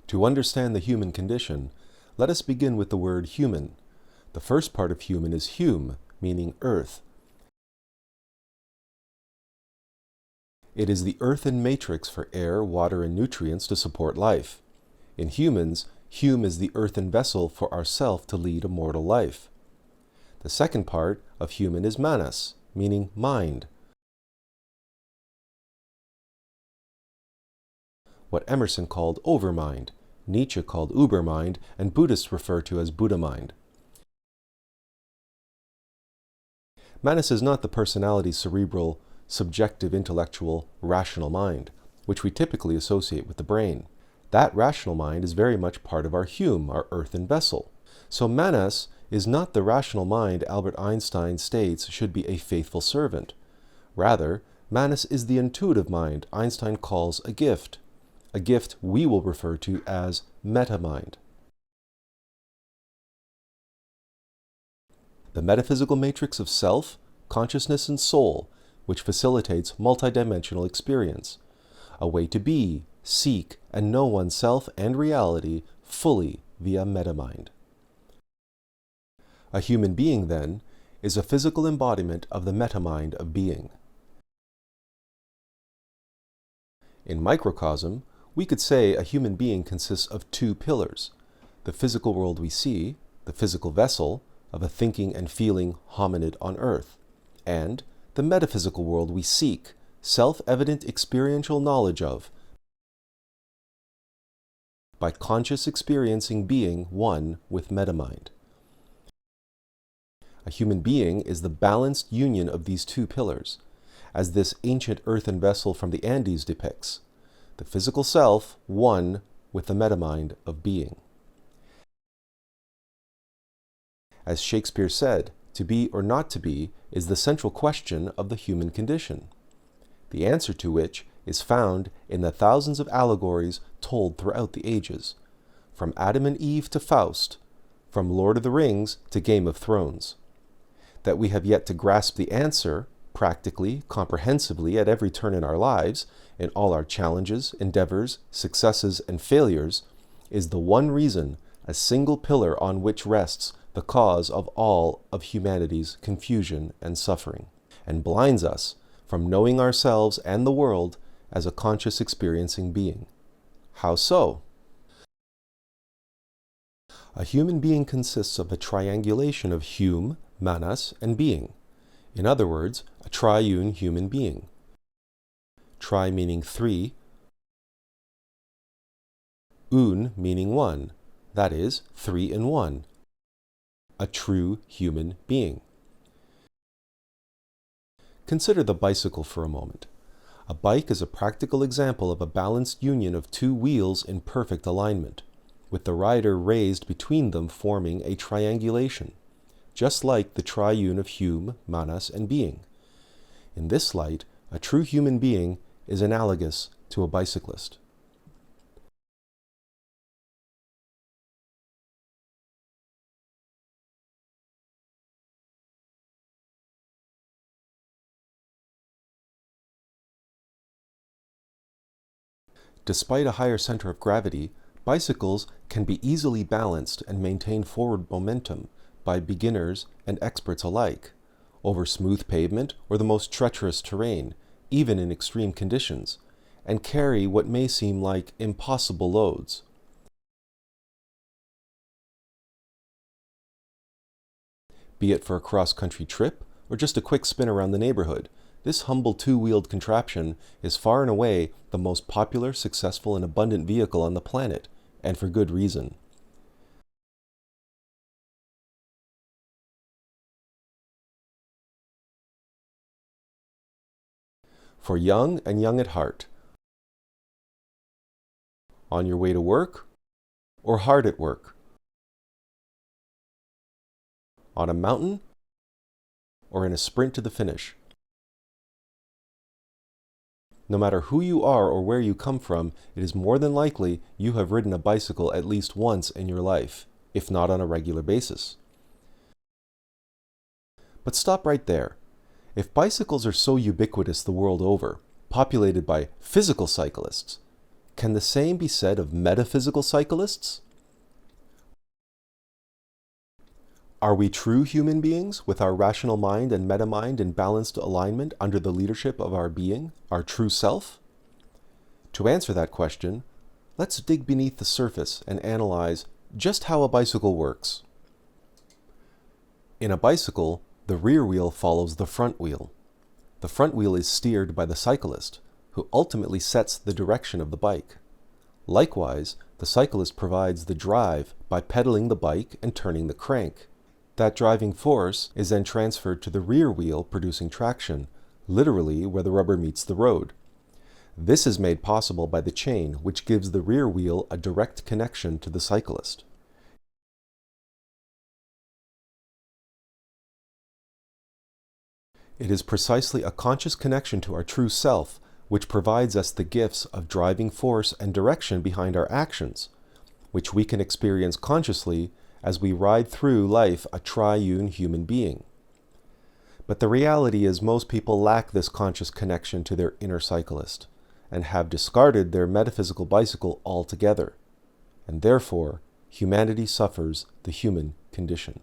To understand the human condition, let us begin with the word human. The first part of human is hum, meaning earth. It is the earthen matrix for air, water, and nutrients to support life. In humans, hum is the earthen vessel for ourself to lead a mortal life. The second part of human is manas, meaning mind. What Emerson called overmind, Nietzsche called Ubermind, and Buddhists refer to as Buddha mind. Manas is not the personality's cerebral, subjective, intellectual, rational mind, which we typically associate with the brain. That rational mind is very much part of our hum, our earthen vessel. So Manas is not the rational mind Albert Einstein states should be a faithful servant. Rather, Manas is the intuitive mind Einstein calls a gift we will refer to as meta-mind. The metaphysical matrix of self, consciousness, and soul, which facilitates multidimensional experience, a way to be, seek, and know oneself and reality fully via meta-mind. A human being, then, is a physical embodiment of the meta-mind of being. In microcosm, we could say a human being consists of two pillars: the physical world we see, the physical vessel of a thinking and feeling hominid on earth, and the metaphysical world we seek, self-evident experiential knowledge of, by conscious experiencing being one with metamind. A human being is the balanced union of these two pillars, as this ancient earthen vessel from the Andes depicts. The physical self, one with the metamind of being. As Shakespeare said, to be or not to be is the central question of the human condition, the answer to which is found in the thousands of allegories told throughout the ages, from Adam and Eve to Faust, from Lord of the Rings to Game of Thrones. That we have yet to grasp the answer, practically, comprehensively at every turn in our lives, in all our challenges, endeavors, successes, and failures, is the one reason, a single pillar on which rests the cause of all of humanity's confusion and suffering, and blinds us from knowing ourselves and the world as a conscious experiencing being. How so? A human being consists of a triangulation of hum, manas, and being. In other words, a triune human being. Tri meaning three, un meaning one, that is, three in one. A true human being. Consider the bicycle for a moment. A bike is a practical example of a balanced union of two wheels in perfect alignment, with the rider raised between them forming a triangulation, just like the triune of hum, manas, and being. In this light, a true human being is analogous to a bicyclist. Despite a higher center of gravity, bicycles can be easily balanced and maintain forward momentum by beginners and experts alike, over smooth pavement or the most treacherous terrain, even in extreme conditions, and carry what may seem like impossible loads. Be it for a cross-country trip or just a quick spin around the neighborhood, this humble two-wheeled contraption is far and away the most popular, successful, and abundant vehicle on the planet, and for good reason. For young and young at heart, on your way to work or hard at work, on a mountain or in a sprint to the finish. No matter who you are or where you come from, it is more than likely you have ridden a bicycle at least once in your life, if not on a regular basis. But stop right there. If bicycles are so ubiquitous the world over, populated by physical cyclists, can the same be said of metaphysical cyclists? Are we true human beings with our rational mind and metamind in balanced alignment under the leadership of our being, our true self? To answer that question, let's dig beneath the surface and analyze just how a bicycle works. In a bicycle, the rear wheel follows the front wheel. The front wheel is steered by the cyclist, who ultimately sets the direction of the bike. Likewise, the cyclist provides the drive by pedaling the bike and turning the crank. That driving force is then transferred to the rear wheel, producing traction, literally where the rubber meets the road. This is made possible by the chain, which gives the rear wheel a direct connection to the cyclist. It is precisely a conscious connection to our true self which provides us the gifts of driving force and direction behind our actions, which we can experience consciously as we ride through life a triune human being. But the reality is most people lack this conscious connection to their inner cyclist and have discarded their metaphysical bicycle altogether, and therefore humanity suffers the human condition.